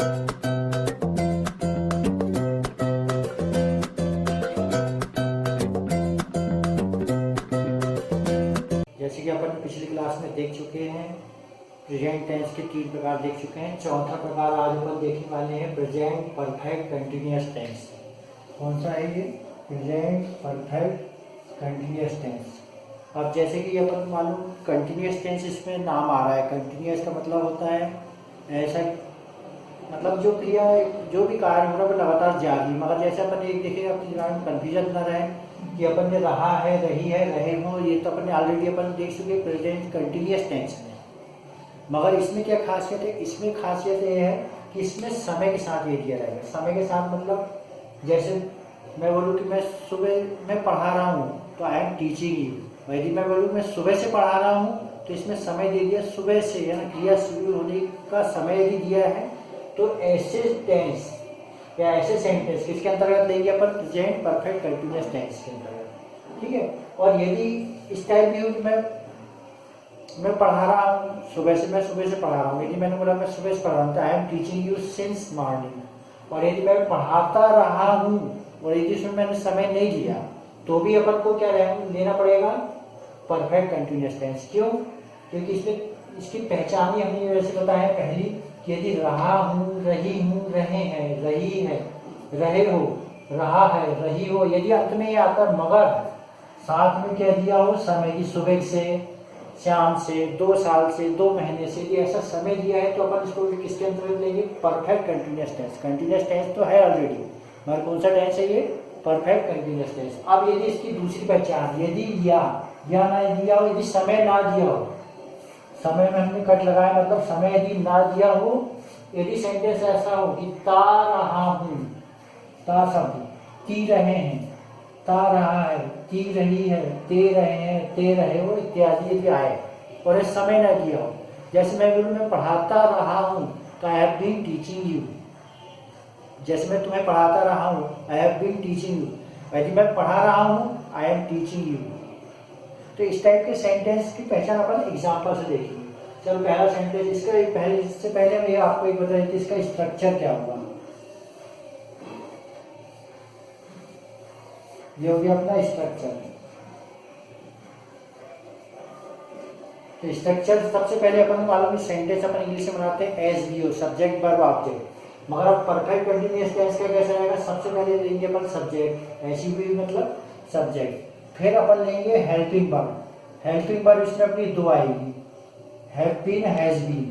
जैसे कि अपन पिछली क्लास में देख चुके हैं, प्रेजेंट टेंस के 3 प्रकार देख चुके हैं। चौथा प्रकार आज अपन देखने वाले हैं प्रेजेंट परफेक्ट कंटिन्यूअस टेंस। कौन सा है ये? Present perfect continuous tense. अब जैसे कि अपन मालूम कंटिन्यूअस टेंस, इसमें नाम आ रहा है। कंटिन्यूअस का मतलब होता है ऐसा, मतलब जो क्रिया जो भी कार्य हो रहा है वो लगातार जारी। मगर जैसे अपन एक देखें, अपने दिमाग में कन्फ्यूजन न रहे कि अपन ने रहा है, रही है, रहे हो, ये तो अपन ने ऑलरेडी अपन देख चुके प्रेजेंट कंटिन्यूअस टेंस में। मगर इसमें क्या खासियत है? इसमें खासियत ये है कि इसमें समय के साथ ये दिया रहेगा। समय के साथ मतलब जैसे मैं बोलूँ कि मैं सुबह में पढ़ा रहा हूँ तो आई एम टीचिंग यू। यदि मैं बोलूँ मैं सुबह से पढ़ा रहा हूँ तो इसमें समय दे दिया सुबह से, यानी क्रिया शुरू होने का समय यदि दिया है तो ऐसे टेंस या ऐसे सेंटेंस किसके अंतर्गत लेंगे अपन? प्रेजेंट परफेक्ट कंटिन्यूअस टेंस के अंतर्गत। ठीक है। और यदि इस टाइप भी हो कि मैं पढ़ा रहा हूँ सुबह से, मैं सुबह से पढ़ा रहा हूँ, यदि मैंने बोला मैं सुबह से पढ़ा रहा हूँ तो I am teaching you since morning. और यदि मैं पढ़ाता रहा हूँ और यदि इसमें मैंने समय नहीं लिया तो भी अपन को क्या लेना पड़ेगा? Perfect continuous tense. क्यों? क्योंकि इसमें इसकी पहचान ही हमने वैसे बताया पहली कि यदि रहा हूँ, रही हूँ, रहे हैं, रही है, रहे हो, रहा है, रही हो, यदि अंत में ये आता मगर साथ में क्या दिया हो? समय की, सुबह से, शाम से, 2 साल से, 2 महीने से, यदि ऐसा समय दिया है तो अपन इसको किसके अंतर्गत लेंगे? Perfect continuous tense. Continuous tense तो है ऑलरेडी, मगर कौन सा टेंस है ये? Perfect continuous tense. अब यदि इसकी दूसरी पहचान, यदि या ना दिया हो, यदि समय ना दिया हो, समय में हमने कट लगाया मतलब समय यदि ना दिया हो, यदि सेंटेंस ऐसा हो कि ता रहा हूं, ता शब्द, ती रहे हैं, ता रहा है, ती रही है, ते रहे हैं, ते रहे हो इत्यादि यदि आए और ये समय ना दिया हो, जैसे मैं बोलूं मैं पढ़ाता रहा हूं तो I have been teaching you. जैसे मैं तुम्हें पढ़ाता रहा हूं, I have been teaching you. यदि मैं पढ़ा रहा हूं, आई एम टीचिंग यू। तो इस टाइप के सेंटेंस की पहचान अपन एग्जांपल से देखेंगे। चलो पहला सेंटेंस, इससे पहले मैं आपको एक बता देती इसका स्ट्रक्चर क्या होगा। ये हो गया अपना स्ट्रक्चर। तो स्ट्रक्चर सबसे पहले अपन मालूम सेंटेंस अपन इंग्लिश में बनाते हैं S B O, subject verb object. मगर अब परफेक्ट कंटिन्यूअस टेंस का कैसे आएगा? सबसे पहले लेंगे अपन सब्जेक्ट, एस यू बी मतलब सब्जेक्ट, फिर अपन लेंगे हेल्पिंग वर्ब। हेल्पिंग वर्ब इसमें अपनी 2 आएगी, हैव बीन, हैज बीन।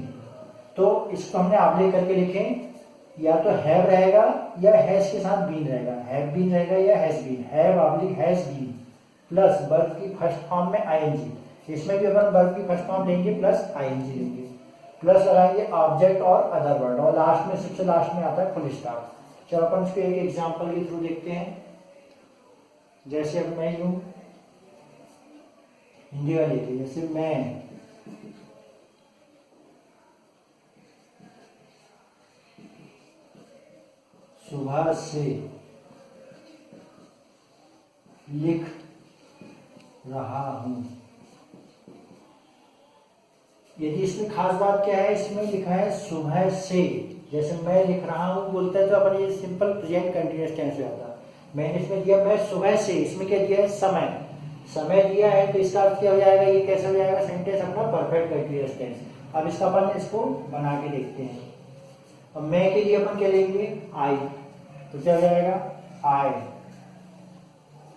तो इसको हमने आगे करके लिखें, या तो हैव रहेगा या हैज के साथ बीन रहेगा, हैव बीन रहेगा या has been, have oblique has been plus verb की फर्स्ट फॉर्म में आईएनजी। इसमें भी अपन वर्ब की फर्स्ट फॉर्म लेंगे प्लस आईएनजी लेंगे, प्लस लगाएंगे ऑब्जेक्ट और अदर वर्ड, और लास्ट में सबसे लास्ट में आता है फुल स्टॉप। चलो अपन इसको एक एग्जांपल के थ्रू देखते हैं। जैसे अब मैं यूं हिंदी वाली थी, जैसे मैं सुबह से लिख रहा हूं। यदि इसमें खास बात क्या है, इसमें लिखा है सुबह से। जैसे मैं लिख रहा हूं बोलते हैं तो अपन ये सिंपल प्रेजेंट कंटिन्यूअस टेंस हो जाता है। मैंने इसमें दिया मैं सुबह से, इसमें क्या दिया है? समय। समय दिया है तो इसका अर्थ क्या हो जाएगा? ये कैसे हो जाएगा सेंटेंस अपना? Perfect continuous tense. अब इसका अपन इसको बना के देखते हैं। अब मैं के लिए अपन क्या लेंगे? आई, तो क्या हो जाएगा? आई।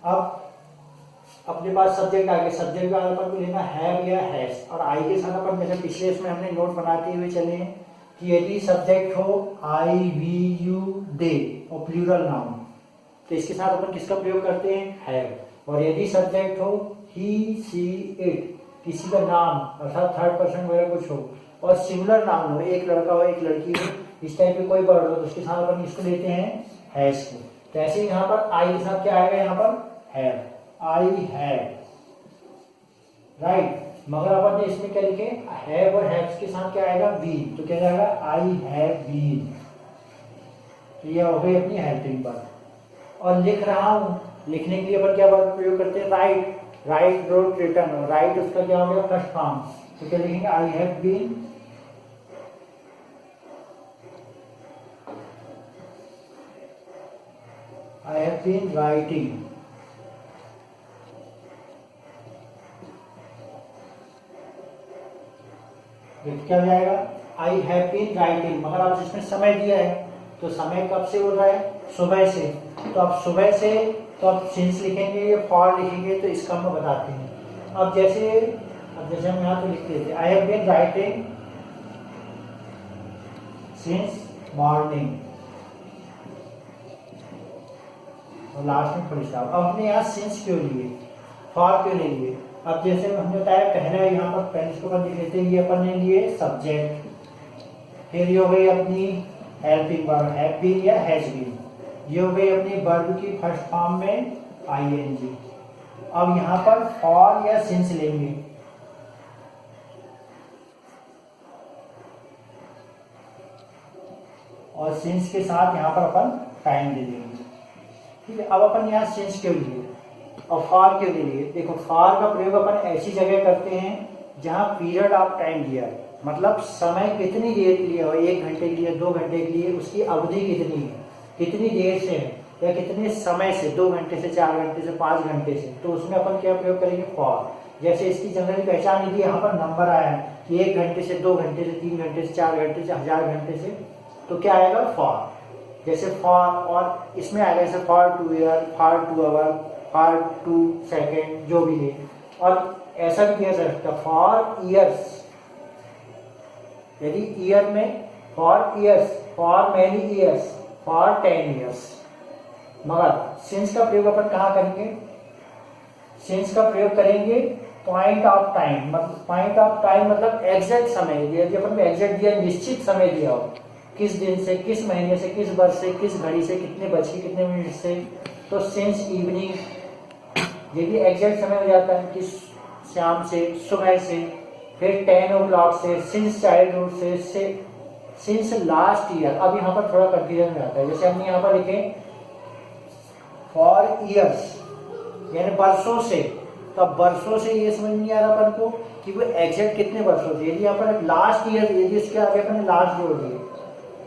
अब अपने पास सब्जेक्ट आ गया, सब्जेक्ट का अपन को लेना हैव या हैज, और आई के साथ अपन जैसे पिछले इसमें हमने नोट बनाते हुए चले हैं कि यदि सब्जेक्ट हो आई, वी, यू, दे और प्लूरल नाउन तो इसके साथ अपन किसका प्रयोग करते हैं? हैव। और यदि सब्जेक्ट हो ही, सी, इट, किसी का नाम अर्थात थर्ड पर्सन वगैरह कुछ हो, और सिमिलर नाउन हो, एक लड़का हो, एक लड़की हो, इस टाइप के कोई वर्ड हो तो उसके साथ अपन इसको लेते हैं हैज को। तो ऐसे यहाँ पर आई के साथ क्या आएगा? यहाँ पर हैव, आई हैव, राइट। मगर अपन ने इसमें क्या लिखे? हैव और हैव्स के साथ क्या आएगा? बीन। तो क्या जाएगा? I have been. तो ये हो गई अपनी हेल्पिंग वर्ब। और लिख रहा हूं, लिखने के लिए अपन क्या वर्ब प्रयोग करते हैं? Write, write, wrote, written. Write उसका क्या हो गया? First form. तो क्या लिखेंगे? I have been I have been writing, क्या हो जाएगा, आई हैव बीन राइटिंग। मगर आप जिसमें समय दिया है तो समय कब से हो रहा है, सुबह से, तो आप सुबह से तो आप सिंस लिखेंगे या फॉर लिखेंगे, तो इसका हम बताते हैं। अब जैसे हम यहाँ पे लिखते थे, I have been writing since morning, और लास्ट में फुल स्टॉप। अब हमने यहाँ सिंस क्यों लिए, फॉर क्यों नहीं लिए। अब जैसे हमने बताया पहले यहाँ पर पेन के ऊपर लिख लेते हैं, ये अपन ने लिए सब्जेक्ट, फिर ये हो गई अपनी हेल्पिंग वर्ब, हैव बीन या हैज बीन, ये हो गई अपनी वर्ब की फर्स्ट फॉर्म में आईएनजी। अब यहाँ पर फॉर या सिंस लेंगे, और सिंस के साथ यहाँ पर अपन टाइम दे देंगे, ठीक है। अब अपन यहाँ सिंस क्यों लिए और फॉर क्यों ले लिए। देखो फॉर का प्रयोग अपन ऐसी जगह करते हैं जहाँ पीरियड ऑफ टाइम दिया है, मतलब समय कितनी देर के लिए हो, 1 घंटे के लिए, 2 घंटे के लिए, उसकी अवधि कितनी है, कितनी देर से है या कितने समय से, 2 घंटे से, 4 घंटे से, 5 घंटे से, तो उसमें अपन क्या प्रयोग करेंगे, फॉर। जैसे इसकी जनरली पहचान यदि यहाँ पर नंबर आया है कि 1 घंटे से, 2 घंटे से, 3 घंटे से, 4 घंटे से, 1000 घंटे से, तो क्या आएगा, फॉर। जैसे फॉर, और इसमें आएगा जैसे for 2 year, for 2 hour, for 2 second, जो भी है। और ऐसा भी किया जा सकता है फॉर ईयर्स, यदि ईयर में for years, for many years, for 10 years. मगर सिंस का प्रयोग अपन कहाँ करेंगे, सिंस का प्रयोग करेंगे पॉइंट ऑफ टाइम, मतलब पॉइंट ऑफ टाइम मतलब एग्जैक्ट समय, यदि अपन को एग्जैक्ट दिया, निश्चित समय दिया हो, किस दिन से, किस महीने से, किस वर्ष से, किस घड़ी से, कितने बज के कितने मिनट से, तो सिंस इवनिंग, ये भी एग्जैक्ट समय हो जाता है, किस शाम से, सुबह से, फिर 10 o'clock से, सिंस चाइल्डहुड से सिंस लास्ट ईयर। अब यहाँ पर थोड़ा कंफ्यूजन में आता है, जैसे हमने यहाँ पर लिखे फॉर ईयर्स यानी वर्षों से, तो अब वर्षों से ये समझ नहीं आ रहा अपन को कि वो एग्जैक्ट कितने वर्षों से। यदि यहाँ पर लास्ट ईयर, यदि इसके आगे अपन लास्ट जोड़ दिए,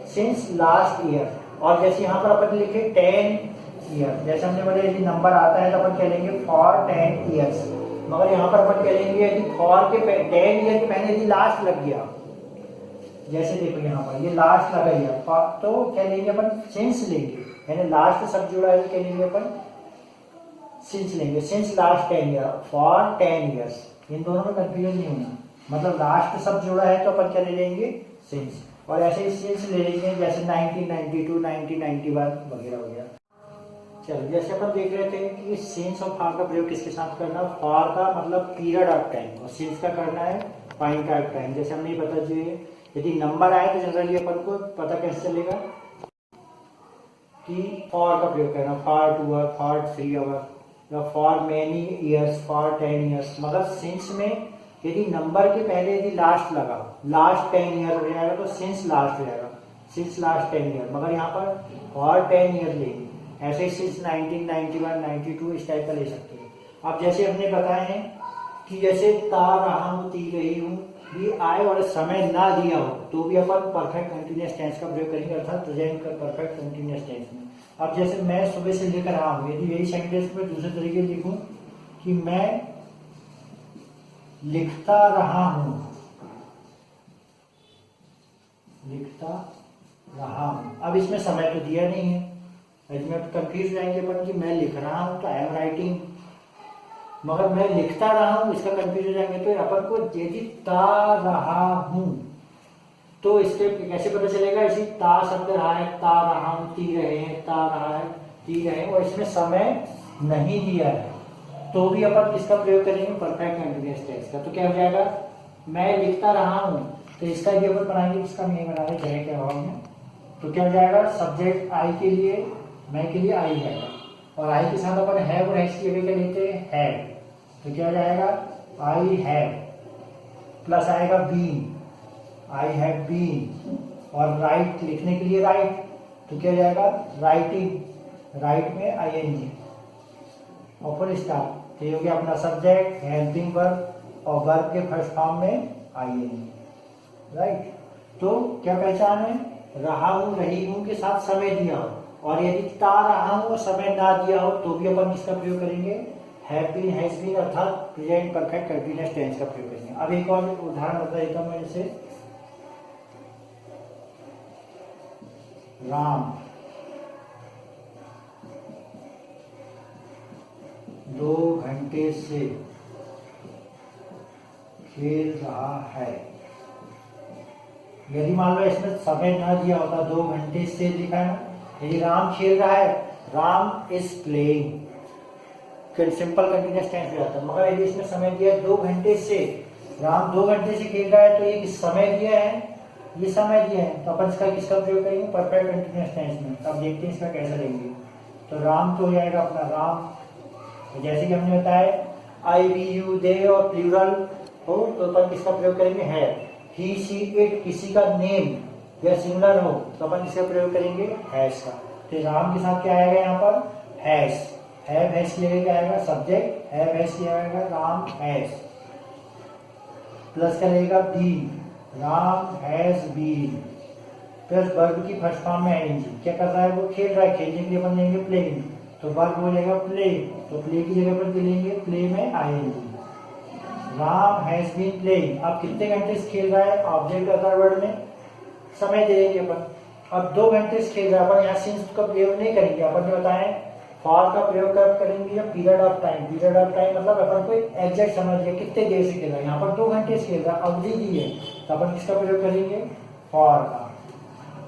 सिंस लास्ट ईयर, और जैसे यहाँ पर अपन लिखे 10 ईयर, जैसे हमने बोले यदि नंबर आता है तो अपन कह लेंगे फॉर 10 ईयर्स। मगर यहाँ पर अपन कह लेंगे यदि फॉर के 10 ईयर के पहले यदि लास्ट लग गया, जैसे देखो यहाँ पर ये लास्ट लगा गया, तो क्या लेंगे अपन, सिंस लेंगे, यानी लास्ट सब जुड़ा है तो क्या लेंगे अपन, सिंस लेंगे, since last 10 year, for 10 years. इन दोनों में कंफ्यूजन नहीं होना, मतलब लास्ट सब जुड़ा है तो अपन क्या ले लेंगे, सिंस। और ऐसे ही सिंस ले लेंगे जैसे 1992, 1991 वगैरह वगैरह। चलो जैसे अपन देख रहे थे कि सिंस और फॉर का प्रयोग किसके साथ करना है, फॉर का मतलब पीरियड ऑफ टाइम, और सिंस का करना है पॉइंट ऑफ टाइम। जैसे हमने पता चाहिए यदि नंबर आए तो जनरली अपन को पता कैसे चलेगा कि फॉर का प्रयोग करना, फॉर 2 आवर, फॉर 3 आवर, या for many years, for 10 years. मगर सिंस में यदि नंबर के पहले यदि लास्ट लगा, लास्ट 10 ईयर हो जाएगा तो सिंस लास्ट हो जाएगा, सिंस लास्ट 10 ईयर। मगर यहाँ पर फॉर 10 ईयर लेंगे, ऐसे ही सिंस 1991, 92 इस टाइप का ले सकते हैं। अब जैसे हमने बताए हैं कि जैसे ता रहा हूँ, ती रही हूँ भी आए और समय ना दिया हो तो भी अपन परफेक्ट कंटिन्यूअस टेंस का प्रयोग करेंगे, अर्थात प्रेजेंट का परफेक्ट कंटिन्यूअस टेंस में। अब जैसे मैं सुबह से लेकर रहा हूँ, यदि यही सेंटेंस में दूसरे तरीके लिखूं कि मैं लिखता रहा हूं, लिखता रहा हूं। अब इसमें समय तो दिया नहीं है, इसमें कंफ्यूज जाएंगे अपन कि मैं लिख रहा हूं तो आई एम राइटिंग, मगर मैं लिखता रहा हूं इसका कंफ्यूज हो जाएंगे। तो अपन को यदि ता रहा हूं तो इसके कैसे पता चलेगा, इसी ता शब्द रहा है, ता रहा हूं, ती रहे हैं, ता रहा है, ती रहे, और इसमें समय नहीं दिया है तो भी अपन इसका प्रयोग करेंगे परफेक्ट कंटिन्यूअस टेंस का। तो क्या हो जाएगा, मैं लिखता रहा हूं, तो इसका ये अपन बनाएंगे, इसका नहीं बना रहे जगह के अभाव में। तो क्या हो जाएगा, सब्जेक्ट आई के लिए, मैं के लिए आई है, और आई के साथ अपन हैव और हैज की जगह क्या लेते हैं, हैव। तो क्या हो जाएगा, आई हैव प्लस आएगा बीन, आई हैव बीन, और राइट लिखने के लिए राइट, तो क्या हो जाएगा, राइटिंग, राइट में आईएनजी और फुल स्टॉप। तो ये हो गया अपना सब्जेक्ट, हेल्पिंग वर्ब, और वर्ब के फर्स्ट फॉर्म में आईएनजी, राइट। तो क्या पहचान है, रहा हूं, रही हूं के साथ समय दिया हो, और यदि ता रहा हो, समय ना दिया हो, तो भी अपन किसका प्रयोग करेंगे? हैव बीन, हैज बीन अर्थात प्रेजेंट परफेक्ट कंटीन्यूअस टेंस का प्रयोग करेंगे। अब एक और उदाहरण बता देता हूं मैं जैसे राम 2 घंटे से खेल रहा है। यदि मान लो इसमें समय ना दिया होता, 2 घंटे से लिखा है ना, यदि राम खेल रहा है, Ram is playing, simple continuous tense हो जाता है। मगर यदि इसमें समय दिया है 2 घंटे से, राम 2 घंटे से खेल रहा है, तो ये समय दिया है, ये समय दिया है, तो अपन इसका किसका प्रयोग करेंगे? परफेक्ट कंटीन्यूअस टेंस में। अब देखते हैं इसका कैसा लेंगे। तो राम तो हो जाएगा अपना राम, तो जैसे कि हमने बताया आई वी यू दे और प्लूरल हो तो अपन किसका प्रयोग करेंगे? है। ही सी इट किसी का नेम या सिंगुलर हो तो अपन इसका प्रयोग करेंगे हैज का। तो राम के साथ क्या आएगा यहाँ पर? हैज। हैज की जगह क्या आएगा? सब्जेक्ट। हैज की आएगा राम हैज, प्लस क्या रहेगा? Been, Ram has been, plus verb की फर्स्ट फॉर्म में आईएनजी। क्या कर रहा है? वो खेल रहा है। खेलने के लिए अपन लेंगे प्लेइंग, तो वर्ब हो जाएगा प्ले, तो प्ले की जगह पर लेंगे प्ले में ING. Ram has been playing. अब कितने घंटे से खेल रहा है? ऑब्जेक्ट अदर वर्ड में समय दे देंगे अपन। अब 2 घंटे से खेल रहा है, अपन यहाँ सिंस का प्रयोग नहीं करेंगे। अपन जो बताएं फॉर का प्रयोग कब करेंगे? या period of time. Period of time मतलब अपन को एग्जैक्ट समझ लिया कितने देर से खेल रहा है। यहाँ पर 2 घंटे से खेल रहा है, अवधि दी है, तो अपन किसका प्रयोग करेंगे? फॉर का।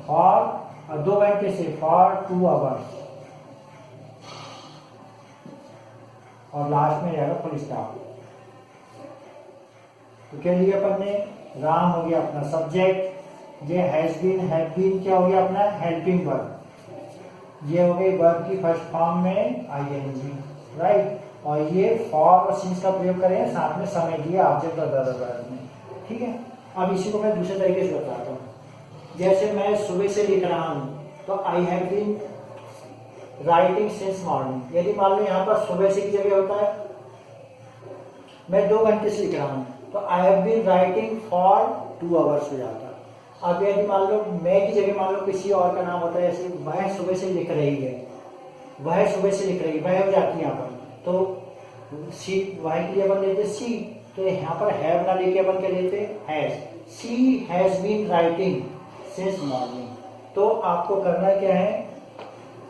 फॉर 2 घंटे से, फॉर 2 आवर्स, और लास्ट में जाएगा फुल स्टॉप। तो क्या लिया अपन ने? राम हो गया अपना सब्जेक्ट, ये हैज बीन, हैव बीन क्या हो गया अपना? हेल्पिंग वर्ब, ये हो गई वर्ब की फर्स्ट फॉर्म में आईएनजी, राइट। और ये फॉर और सिंस का प्रयोग करें, साथ में समय दिया ऑब्जेक्ट और अदर वर्ब में, ठीक है। अब इसी को मैं दूसरे तरीके से बताता हूँ। जैसे मैं सुबह से लिख रहा हूँ, तो I have been writing since morning. यदि मान लो यहाँ पर सुबह से की जगह होता है, मैं 2 घंटे से लिख रहा हूँ, तो I have been writing for 2 hours हो जाता है। अब यदि मान लो मैं की जगह मान लो किसी और का नाम होता है, जैसे वह सुबह से लिख रही है, वह सुबह से लिख रही है, वह हो जाती है यहाँ पर। तो सी, वह के लिए अपन लेते सी, तो यहाँ पर हैव ना लेके अपन क्या लेते? Has. She has been writing since morning. तो आपको करना क्या है?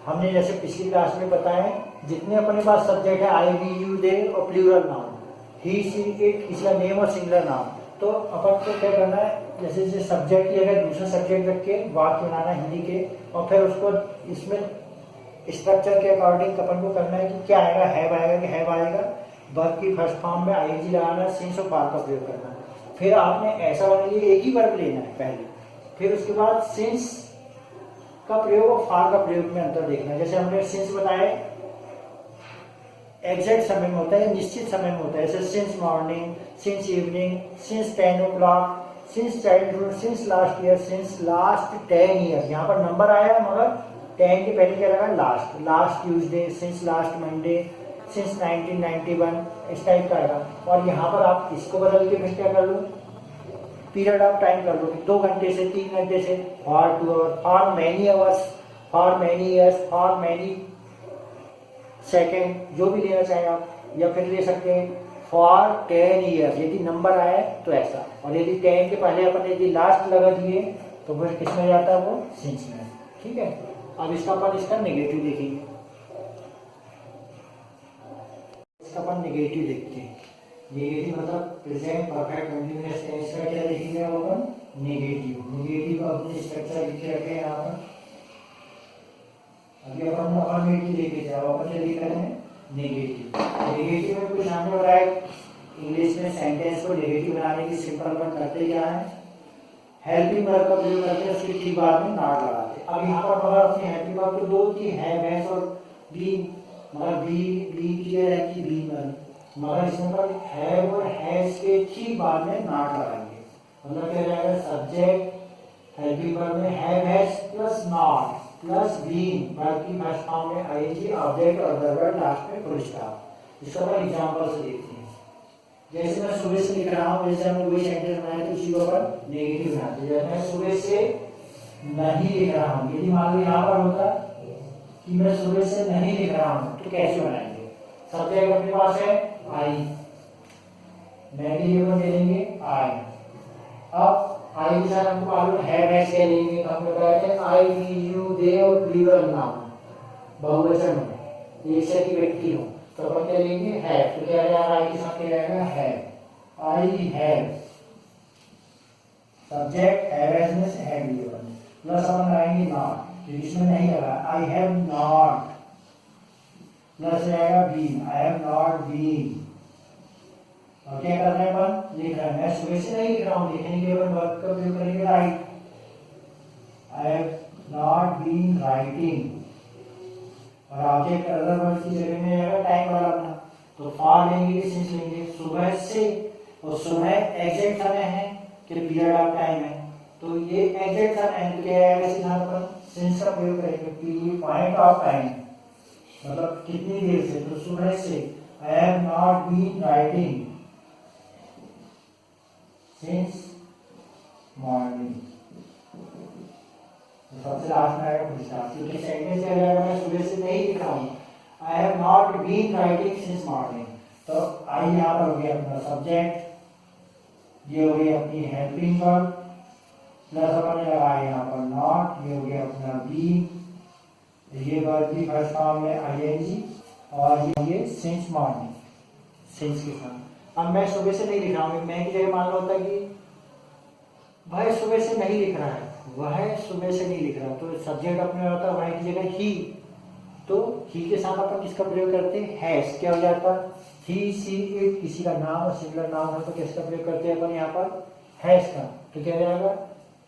हमने जैसे पिछली क्लास में बताया, जितने अपने पास सब्जेक्ट है आई वी यू दे और plural noun, he she it किसी का नेम और सिंगुलर नाउन, तो अपन को क्या करना है? जैसे जैसे सब्जेक्ट की जगह दूसरा सब्जेक्ट रख के वाक्य बनाना हिंदी के, और फिर उसको इसमें स्ट्रक्चर के अकॉर्डिंग अपन को करना है कि क्या आएगा? हैव आएगा कि हैव आएगा, वर्ब की फर्स्ट फॉर्म में आईएनजी लगाना, सिंस और फॉर का प्रयोग करना। फिर आपने ऐसा बना लिया, एक ही वर्ब लेना है पहले, फिर उसके बाद सिंस का प्रयोग और फॉर का प्रयोग में अंतर देखना है। जैसे हमने सिंस बताया एग्जैक्ट समय में होता है, निश्चित समय में होता है, जैसे since morning, since evening, since 10 o'clock, since childhood, since last year, since last 10 year. यहाँ पर नंबर आया मगर 10 के पहले क्या लगा? Last. Last Tuesday, since last Monday, since 1991, इस टाइप का आएगा। और यहाँ पर आप इसको बदल के फिर क्या कर लो? पीरियड ऑफ टाइम कर लो, 2 घंटे से, 3 घंटे से, for 2 hours, for many hours, for many years, for many second, जो भी लेना चाहें आप। या फिर ले सकते हैं फॉर 10 ईयर्स, यदि नंबर आए तो ऐसा। और यदि 10 के पहले अपन यदि लास्ट लगा दिए तो फिर किसमें जाता है? वो सिंस में, ठीक है। अब इसका अपन इसका नेगेटिव देखेंगे, इसका अपन नेगेटिव देखते हैं। नेगेटिव मतलब प्रेजेंट परफेक्ट कंटीन्यूअस टेंस का क्या देखेंगे अपन? नेगेटिव। नेगेटिव अपने स्ट्रक्चर लिखे रखे हैं यहाँ पर। अभी अपन अफर्मेटिव लेके जाओ, अपन क्या लिख रहे हैं? नेगेटिव। नेगेटिव में कुछ सामने हो रहा है, इंग्लिश में सेंटेंस को नेगेटिव बनाने की सिंपल अपन करते क्या है? हेल्पिंग वर्ब का प्रयोग करते हैं, उसके ठीक बाद में नॉट लगाते हैं। अब यहाँ पर मगर अपनी हेल्पिंग वर्ब को 2 थी, है और बीन, मगर बी क्लियर है कि बीन वाली, मगर इसमें पर हैव और हैज के ठीक बाद में नॉट लगाएंगे। मतलब क्या जाएगा? सब्जेक्ट हेल्पिंग वर्ब में have has plus not plus been, verb की फर्स्ट फॉर्म में आईएनजी, ऑब्जेक्ट और अदर वर्ब, लास्ट में फुल स्टॉप। इसका अपन एग्जांपल से देखते हैं। जैसे मैं सुबह से लिख रहा हूँ, जैसे हमने वही सेंटेंस बनाया तो उसी को अपन नेगेटिव बनाते हैं। जैसे मैं सुबह से नहीं लिख रहा हूँ, यदि मान लो यहाँ पर होता कि मैं सुबह से नहीं लिख रहा हूँ, तो कैसे बनाएंगे? सब्जेक्ट अपने पास है आई, मैं के लिए ले लेंगे आई। अब आई के साथ हमको मालूम है वैसे क्या लेंगे, तो हम लोग कहते हैं आई, वी, यू, दे और प्लूरल नाउन, बहुवचन हो, एक से अधिक व्यक्ति हो, तो अपन क्या लेंगे है। तो क्या रहेगा आई के साथ क्या रहेगा है, आई हैव। सब्जेक्ट हैव में से हैव लिया प्लस अपन लगाएंगे नॉट, तो इसमें नहीं लगा आई हैव नॉट, प्लस रहेगा been, I have not been. और क्या कर रहे हैं अपन, लिख रहे हैं। मैं सुबह से नहीं लिख रहा हूँ, लिखने के लिए अपन वर्ब का प्रयोग करेंगे write, I have not been writing. और ऑब्जेक्ट अदर वर्ड की जगह में आएगा टाइम वाला अपना, तो फॉर लेंगे कि सिंस लेंगे, सुबह से, और सुबह एग्जैक्ट समय है कि पीरियड ऑफ टाइम है, तो ये एग्जैक्ट समय है, तो क्या आएगा सीधा अपन सिंस का प्रयोग करेंगे, पीरियड पॉइंट ऑफ टाइम, मतलब कितनी देर से, तो सुबह से I have not been writing since morning. सबसे लास्ट में आएगा फुल स्टॉप, क्योंकि सेंटेंस क्या जाएगा, मैं सुबह से नहीं लिख रहा हूँ, I have not been writing since morning. तो आई यहाँ पर हो गया अपना सब्जेक्ट, ये हो गई अपनी हेल्पिंग वर्ब, प्लस अपन ने लगाया यहाँ पर नॉट, ये हो गया अपना बीन, ये वर्ब भी फर्स्ट फॉर्म में आईएनजी, और ये सिंस मॉर्निंग, सिंस के साथ। अब मैं सुबह से नहीं लिख रहा हूँ, मैं की जगह मान लो होता है कि वह सुबह से नहीं लिख रहा है, वह सुबह से नहीं लिख रहा, तो सब्जेक्ट अपने होता है वह की जगह ही, तो ही के साथ अपन किसका प्रयोग करते हैं, हैज। क्या हो जाता है, ही, सी, इट, किसी का नाम और सिंगुलर नाम है तो किसका प्रयोग करते हैं अपन यहाँ पर, हैज का। तो क्या हो जाएगा,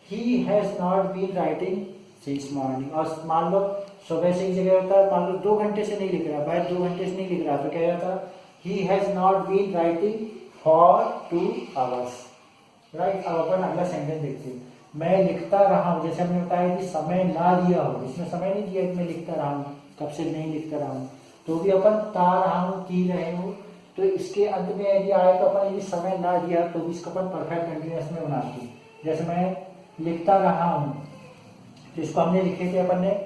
he has not been writing since morning. और मान लो सुबह से की जगह होता है, मान लो 2 घंटे से नहीं लिख रहा, वह 2 घंटे से नहीं लिख रहा, तो क्या जाता है, he has not been writing for 2 hours, right. अब अपन अगला सेंटेंस देखते हैं, मैं लिखता रहा हूँ, जैसे हमने बताया कि समय ना दिया हो, इसमें समय नहीं दिया कि मैं लिखता रहा हूँ, कब से नहीं लिखता रहा हूँ, तो भी अपन ता रहा हूँ, की रहे हूँ, तो इसके अंत में यदि आए तो अपन यदि समय ना दिया तो भी इसको अपन परफेक्ट कंटिन्यूअस में बनाते हैं। जैसे मैं लिखता रहा हूँ, तो इसको हमने लिखे थे अपन ने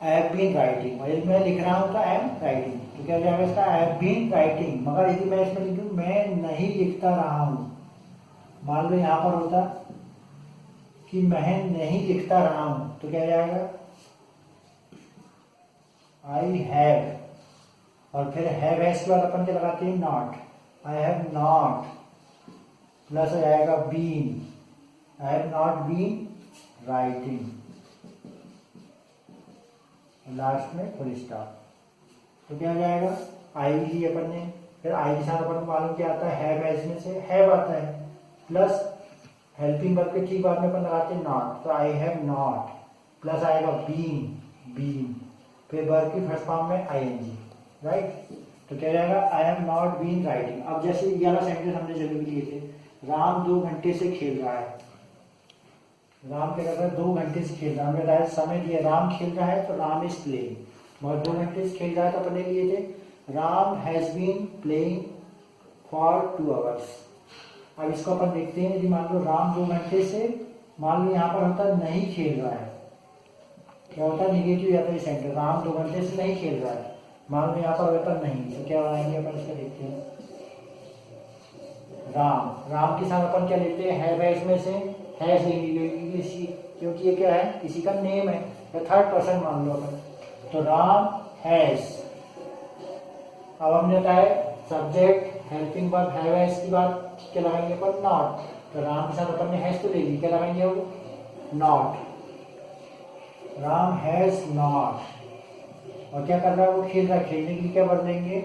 आई हैव बीन राइटिंग, और यदि मैं लिख रहा हूँ तो आई एम राइटिंग, तो क्या जाएगा इसका, आई हैव बीन राइटिंग। मगर यदि मैं इसमें लिखूँ मैं नहीं लिखता रहा हूँ, मान लो यहाँ पर होता कि मैं नहीं लिखता रहा हूँ, तो क्या जाएगा, आई हैव, और फिर हैव के बाद अपन क्या लगाते हैं, not, I have not, plus हो जाएगा been, I have not been writing, last में फुल स्टॉप। तो क्या हो जाएगा, आई ली अपन ने, फिर आई के साथ अपन को मालूम क्या आता है, हैव में से हैव आता है, प्लस हेल्पिंग वर्ब के ठीक बाद में अपन लगाते हैं नॉट, तो आई हैव नॉट, प्लस आएगा बीन, बीन, फिर वर्ब की फर्स्ट फॉर्म में आईएनजी, राइट। तो क्या जाएगा, I have not been writing. अब जैसे ये वाला सेंटेंस हमने जब भी लिए थे, राम 2 घंटे से खेल रहा है, राम क्या कर रहा है, 2 घंटे से खेल रहा है, हमने डायरेक्ट समय दिया, राम खेल रहा है तो राम इज प्लेइंग, मगर 2 घंटे से खेल रहा है तो अपने लिए थे Ram has been playing for 2 hours। अब इसको अपन देखते हैं, यदि मान लो राम 2 घंटे से, मान लो यहाँ पर होता नहीं खेल रहा है, क्या होता है, निगेटिव जाता है सेंटेंस, राम 2 घंटे से नहीं खेल रहा है, मान लो यहाँ पर होता नहीं, तो क्या बनाएंगे अपन इसका देखते हैं, राम, राम के साथ अपन क्या लेते हैं, हैव इसमें से हैज लेंगे, क्योंकि ये क्या है, किसी का नेम है, या थर्ड पर्सन मान लो अपन, तो राम हैज। अब हमने बताया सब्जेक्ट हेल्पिंग वर्ब हैव है, इसकी बात क्या लगाएंगे अपन, नॉट, तो राम के साथ अपन ने हैज तो ले ली, क्या लगाएंगे वो, नॉट, राम हैज नॉट। और क्या कर रहा है, वो खेल रहा है, खेलने के लिए क्या वर्ब लेंगे,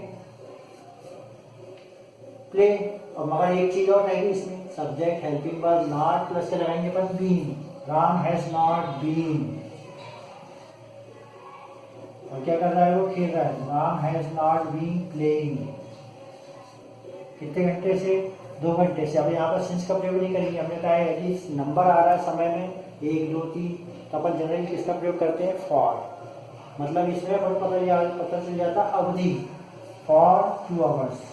प्ले। और मगर एक चीज और रहेगी इसमें, subject helping verb not, plus क्या लगाएंगे अपन, been, Ram has not been. और क्या कर रहा है, वो खेल रहा है, Ram has not been playing, कितने घंटे से, 2 घंटे से। अब यहाँ पर सिंस का प्रयोग नहीं करेंगे, हमने कहा है यदि नंबर आ रहा है समय में 1 2 3, तो अपन जनरली किसका प्रयोग करते हैं, फॉर, मतलब इसमें अपन पता चल जाता अवधि, फॉर 2 hours।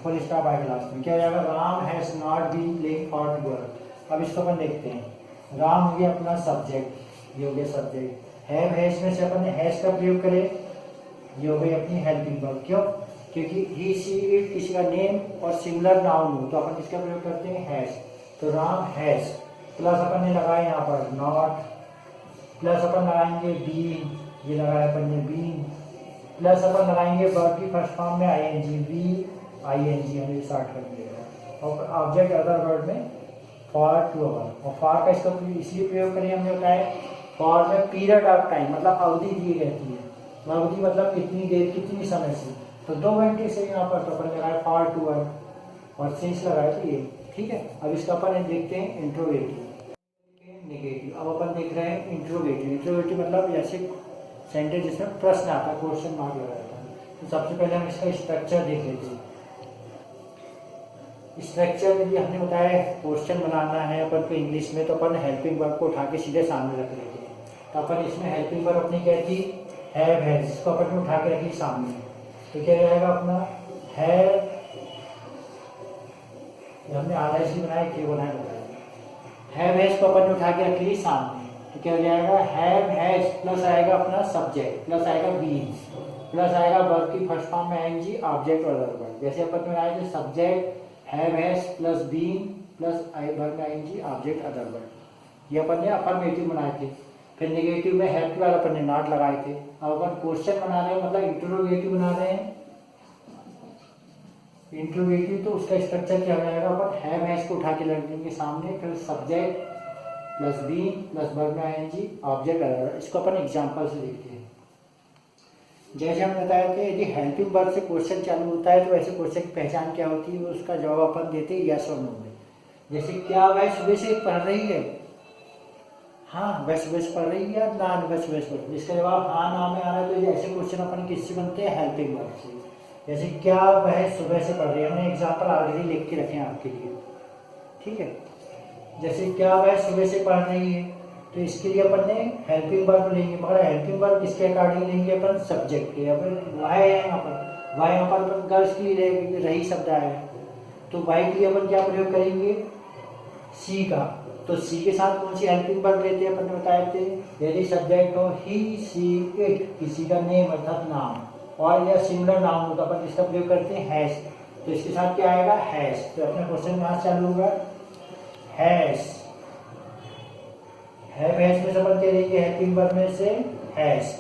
फुल स्टॉप आएगा लास्ट में, क्या हो जाएगा, Ram has not been playing for 2 hours। अब इसको अपन देखते हैं। राम हो गया अपना सब्जेक्ट, ये हो गया सब्जेक्ट। हैज में से अपन ने हैज का प्रयोग करें, ये हो गई अपनी हेल्पिंग वर्ब। क्यों? क्योंकि ही सी इट किसी का नेम और सिमिलर नाउन हो तो अपन किसका प्रयोग करते हैं? हैज। तो राम हैज, प्लस अपन ने लगाया यहाँ पर नॉट, प्लस अपन लगाएंगे बीन, ये लगाया अपन ने बीन, प्लस अपन लगाएंगे वर्ब की फर्स्ट फॉर्म में आईएनजी, वी आईएनजी हमने स्टार्ट कर दिया। और ऑब्जेक्ट अदर वर्ड में फॉर टू अवर, और फॉर का इसका इसलिए प्रयोग करें हमने बताया, फॉर में पीरियड ऑफ टाइम मतलब अवधि दी रहती है। अवधि मतलब कितनी देर, कितनी समय से, तो 2 घंटे से यहाँ पर, तो अपन लगाए फॉर टू अवर और सिंस लगाए तो ये। ठीक है, अब इसका अपन देखते हैं इंट्रोगेटिव नेगेटिव। अब अपन देख रहे हैं इंट्रोगेटिव। इंट्रोगेटिव मतलब ऐसे सेंटेंस जिसमें प्रश्न आता है, क्वेश्चन मार्क लगा रहता है। तो सबसे पहले हम इसका स्ट्रक्चर देख लेते हैं। स्ट्रक्चर यदि हमने बताया क्वेश्चन बनाना है अपन को इंग्लिश में, तो अपन हेल्पिंग वर्ब को उठा के सीधे सामने रख लेते हैं। तो अपन इसमें हेल्पिंग वर्ब अपनी क्या थी? हैव है, जिसको अपन उठा के रखी सामने। तो क्या रहेगा अपना? हैव, हमने आधा इसलिए बनाया, क्या बनाया बताया। हैव हैज को अपन उठा के रख ली सामने, तो क्या हो जाएगा? हैव हैज प्लस आएगा अपना सब्जेक्ट, प्लस आएगा बीन, प्लस आएगा वर्ब की फर्स्ट फॉर्म में आईएनजी, ऑब्जेक्ट और अदर वर्ब। जैसे अपन बनाए थे subject have has plus been plus verb में आईएनजी, ऑब्जेक्ट अदर वर्ब। ये अपन ने अफर्मेटिव बनाए थे। फिर नेगेटिव में हैव के बाद अपन ने नॉट लगाए थे। अब अपन क्वेश्चन बना रहे हैं, मतलब इंट्रोगेटिव बना रहे हैं। इंट्रोगेटिव तो उसका स्ट्रक्चर क्या हो जाएगा? अपन हैव हैज को उठा के रख देंगे सामने, फिर subject plus been plus verb में आईएनजी, ऑब्जेक्ट अदर। इसको अपन एग्जांपल से देखते हैं। जैसे हमने बताया कि यदि हेल्पिंग वर्ब से क्वेश्चन चालू होता है तो ऐसे क्वेश्चन की पहचान क्या होती है? उसका जवाब अपन देते हैं यस और नो में। जैसे क्या वह सुबह से पढ़ रही है? हाँ, वह सुबह से पढ़ रही है, या ना वह सुबह से पढ़ रही है। इसका जवाब हाँ ना में आ रहा है। तो ऐसे क्वेश्चन अपन किससे बनते हैं? हेल्पिंग वर्ब से। जैसे क्या वह सुबह से पढ़ रही है, हमने एग्जाम्पल ऑलरेडी लिख के रखे हैं आपके लिए। ठीक है, जैसे क्या वह सुबह से पढ़ रही है, तो इसके लिए अपन ने हेल्पिंग वर्ब लेंगे, मगर हेल्पिंग वर्ब किसके अकॉर्डिंग लेंगे? अपन सब्जेक्ट के। अपन वाई है यहाँ पर, वाई यहाँ पर अपन गर्ल्स के लिए रही शब्द आया, तो वाई के लिए अपन क्या प्रयोग करेंगे? सी का। तो सी के साथ कौन सी हेल्पिंग वर्ब लेते हैं? अपन ने बताए थे यदि सब्जेक्ट हो ही सी इट, किसी का नेम अर्थात नाम, और या सिमिलर नाउन हो तो अपन इसका प्रयोग करते हैं हैज। तो इसके साथ क्या आएगा? हैज। तो अपना क्वेश्चन कहाँ से चालू होगा? हैज। हैव हैज में से अपन क्या देंगे? हेल्पिंग वर्ब में से हैज,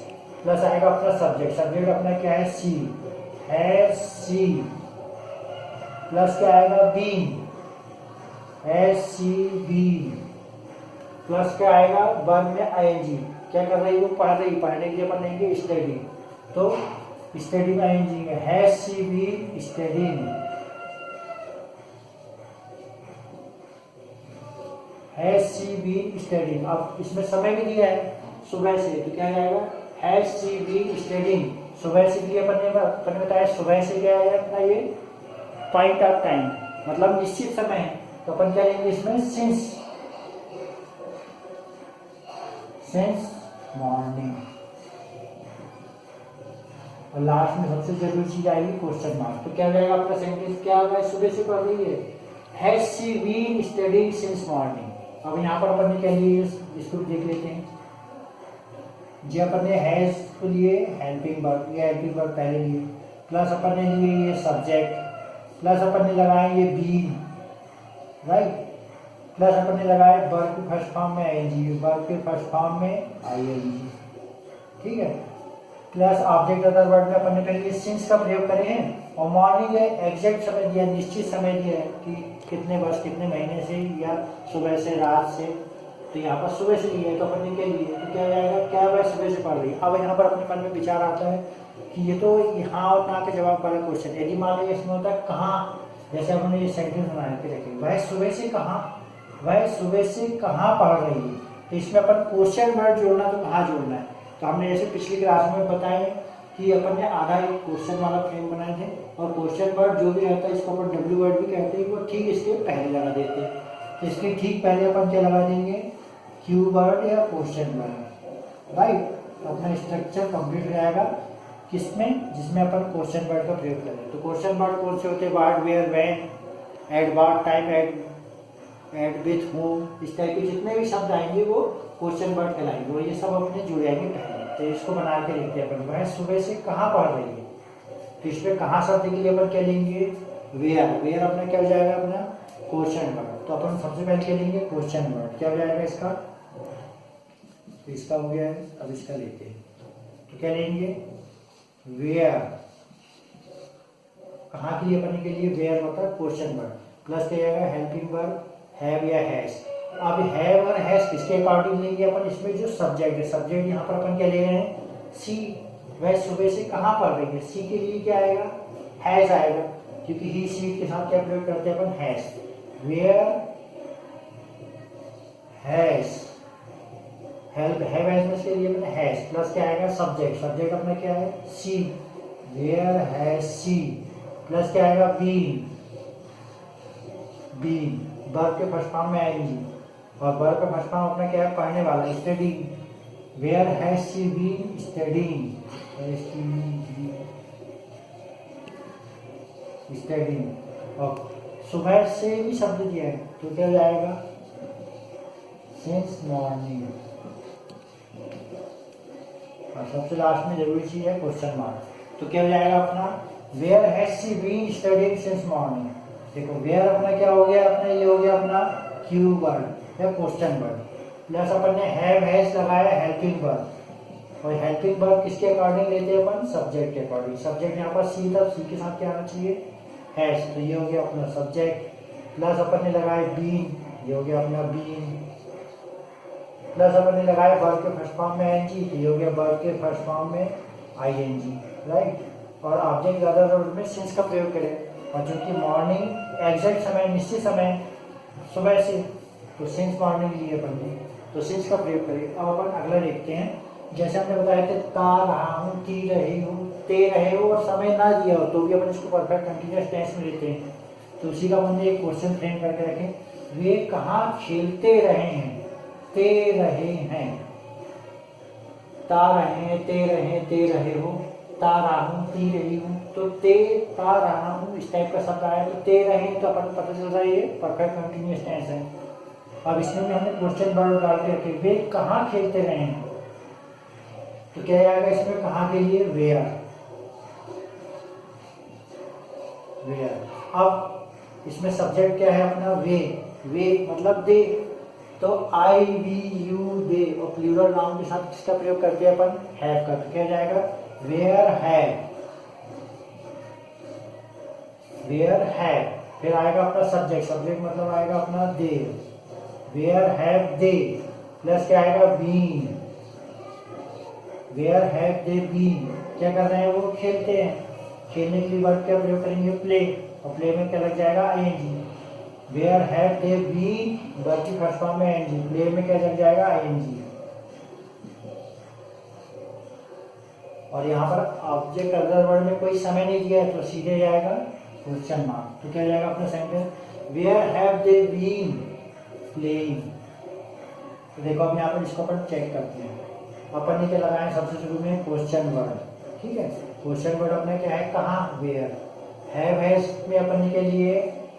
प्लस आएगा अपना सब्जेक्ट। सब्जेक्ट अपना क्या है? सी, हैज सी, प्लस क्या आएगा? Been, has she been, plus क्या आएगा? वर्ब में आईएनजी। क्या कर रही है? वो पढ़ रही। पढ़ने के लिए अपन लेंगे स्टडी, तो स्टडी में आईएनजी है, has she been studying, has she been studying. अब इसमें समय भी दिया है सुबह से, तो क्या जाएगा? Has she been studying. सुबह से भी अपन ने बताया सुबह से क्या है अपना? ये पॉइंट ऑफ टाइम मतलब निश्चित समय है, तो अपन क्या लेंगे इसमें? Since morning. और लास्ट में सबसे जरूरी चीज आएगी क्वेश्चन मार्क। तो क्या जाएगा अपना सेंटेंस? क्या होगा? सुबह से पढ़ रही है, has she been studying since morning. अब यहाँ पर अपन ने क्या लिए? इसको देख लेते हैं जी। अपन ने हैज को लिए हेल्पिंग वर्ब, ये हेल्पिंग वर्ब पहले लिए, प्लस अपन ने लिए ये सब्जेक्ट, प्लस अपन ने लगाए ये बीन, राइट, प्लस अपन ने लगाए वर्ब के फर्स्ट फॉर्म में आईएनजी, वर्ब के फर्स्ट फॉर्म में आईएनजी। ठीक है, प्लस ऑब्जेक्ट अदर वर्ड में अपन ने पहले सिंस का प्रयोग करे हैं, और मॉर्निंग है एग्जैक्ट समय दिया, निश्चित समय दिया है कि कितने वर्ष कितने महीने से, या सुबह से रात से। तो यहाँ पर सुबह से लिया है, तो अपन ने क्या लिए? तो क्या जाएगा? क्या वह सुबह से पढ़ रही है। अब यहाँ पर अपने मन में विचार आता है कि ये तो हाँ और ना के जवाब वाला क्वेश्चन। यदि मान लीजिए इसमें होता है कहाँ, जैसे हमने ये सेंटेंस बनाया के रखें, वह सुबह से कहाँ, वह सुबह से कहाँ पढ़ रही है, तो इसमें अपन क्वेश्चन वर्ड जोड़ना, तो कहाँ जोड़ना है। तो हमने जैसे पिछली क्लास में बताया कि अपन ने आधा एक क्वेश्चन वाला फ्रेम बनाए थे, और क्वेश्चन वर्ड जो भी रहता है इसको अपन डब्ल्यू वर्ड भी कहते हैं, वो ठीक इसके पहले लगा देते हैं। तो इसके ठीक पहले अपन क्या लगा देंगे? क्यू वर्ड या क्वेश्चन वर्ड, राइट। अपना स्ट्रक्चर कंप्लीट हो जाएगा किसमें? जिसमें अपन क्वेश्चन वर्ड का प्रयोग करें। तो क्वेश्चन वर्ड कौन से होते हैं? What, where, when, at what time, at at with home, इस टाइप के जितने भी शब्द आएंगे वो क्वेश्चन वर्ड कहलाएंगे, और ये सब अपने जुड़ जाएंगे पहले। तो इसको बना के लिखते हैं अपन, वह सुबह से कहाँ पढ़ रही है, तो इसमें कहाँ शब्द के लिए अपन क्या लेंगे, वेयर। वेयर अपना क्या हो जाएगा, अपना क्वेश्चन वर्ड। तो अपन सबसे पहले क्या लेंगे, क्वेश्चन वर्ड। क्या हो जाएगा इसका, तो इसका हो गया है, अब इसका लेते हैं। तो क्या लेंगे, वेयर, कहाँ के लिए, अपन के लिए वेयर होता है क्वेश्चन वर्ड, प्लस क्या जाएगा हेल्पिंग वर्ब हैव या हैज। अब हैव और हैज किसके अकॉर्डिंग लेंगे अपन, इसमें जो सब्जेक्ट है, सब्जेक्ट यहाँ पर अपन क्या ले रहे हैं, सी। वह सुबह से कहाँ पढ़ रही है, सी के लिए क्या आएगा, हैज आएगा, क्योंकि ही सी के साथ क्या प्रयोग करते हैं अपन, has. Where has, help have has के लिए अपने हैज, प्लस क्या आएगा सब्जेक्ट, सब्जेक्ट अपना क्या है, सी। वेयर हैज सी, प्लस क्या आएगा बीन, बीन वर्ब के फर्स्ट फॉर्म में आएंगी, और वर्ब का फर्स्ट फॉर्म अपना क्या है, पढ़ने वाला, studying. Where has she been studying, studying. और सुबह से भी शब्द दिया है, तो क्या जाएगा, सिंस मॉर्निंग। और सबसे लास्ट में जरूरी चीज है क्वेश्चन मार्क। तो क्या हो जाएगा अपना, where has she been studying since morning. देखो वेयर अपना क्या हो गया, अपना ये हो गया अपना क्यू वर्ड या क्वेश्चन वर्ड, प्लस अपन ने हैव हैज लगाया हेल्पिंग वर्ब, और हेल्पिंग वर्ब किसके अकॉर्डिंग लेते हैं अपन, सब्जेक्ट के अकॉर्डिंग। सब्जेक्ट यहाँ पर सी था, सी के साथ क्या आना चाहिए, हैज, तो ये हो गया अपना सब्जेक्ट, प्लस अपन ने लगाया बीन, ये हो गया अपना बीन, प्लस अपन ने लगाया वर्ब के फर्स्ट फॉर्म में आईएनजी, तो ये हो गया वर्ब के फर्स्ट फॉर्म में आईएनजी, राइट। और ऑब्जेक्ट ज्यादा जरूरत में सिंस का प्रयोग करें, और चूंकि मॉर्निंग एग्जैक्ट समय, निश्चित समय सुबह से, तो सिंस मॉर्निंग लिए अपन ने, तो सिंस का प्रयोग करें। अब अपन अगला देखते हैं, जैसे हमने बताया था, ता रहा हूँ, ती रही हूँ, ते रहे हो, और समय ना दिया हो तो भी अपन इसको परफेक्ट कंटिन्यूअस टेंस में लेते हैं। तो उसी का हमने एक क्वेश्चन फ्रेम करके रखें, वे कहाँ खेलते रहे हैं, ते रहे हैं, ता रहे हैं, ते रहे, ते रहे हो, ता रहा हूँ, ती रही हूँ, तो ते ता रहा हूँ इस टाइप का शब्द आया, तो ते रहे तो अपन पता चल रहा है ये परफेक्ट कंटिन्यूअस टेंस है। अब इसमें भी हमने क्वेश्चन वर्ड डाल के रखे, वे कहाँ खेलते रहे हैं, तो क्या आएगा इसमें, कहाँ के लिए, वेयर, वेयर। अब इसमें सब्जेक्ट क्या है अपना, वे, वे मतलब दे, तो आई वी यू दे, और प्लूरल नाउन के साथ किसका प्रयोग करते हैं अपन, हैव का, तो क्या जाएगा, वेयर हैव, वेयर हैव। फिर आएगा अपना सब्जेक्ट, सब्जेक्ट मतलब आएगा अपना they, where have they, plus क्या आएगा been, where have they been. क्या कर रहे हैं वो, खेलते हैं, खेलने के लिए वर्ब क्या प्रयोग करेंगे, प्ले, और प्ले में क्या लग जाएगा, ING. Where have they been, verb की फर्स्ट फॉर्म में आईएनजी, प्ले में क्या लग जाएगा, आईएनजी। और यहाँ पर ऑब्जेक्ट अदर वर्ड में कोई समय नहीं दिया है, तो सीधे जाएगा क्वेश्चन मार्क। तो क्या जाएगा अपना sentence, where have they been playing. तो देखो अब यहाँ पर इसको अपन चेक करते हैं, अपन ने क्या लगाया सबसे शुरू में, क्वेश्चन वर्ड, ठीक है। क्वेश्चन वर्ड अपने क्या है, कहाँ, वेयर। हैव हैज में अपन ने क्या लिए,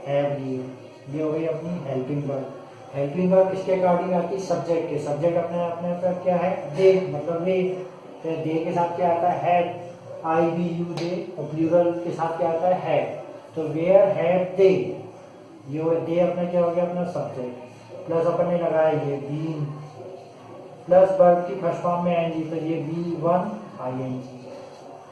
हैव लिए, ये हो गई अपनी हेल्पिंग वर्ड। हेल्पिंग वर्ड किसके अकॉर्डिंग आती है, सब्जेक्ट के, सब्जेक्ट अपने अपने पर क्या है, दे, मतलब वे, तो दे के साथ क्या आता है, had, I we you they, और प्लूरल के साथ क्या आता है, हैड, तो वेयर हैड दे, ये दे अपना क्या हो गया, अपना सब्जेक्ट, प्लस अपन ने लगाया ये बीन, प्लस वर्ब की फर्स्ट फॉर्म में आएंगी, तो ये B1 ING,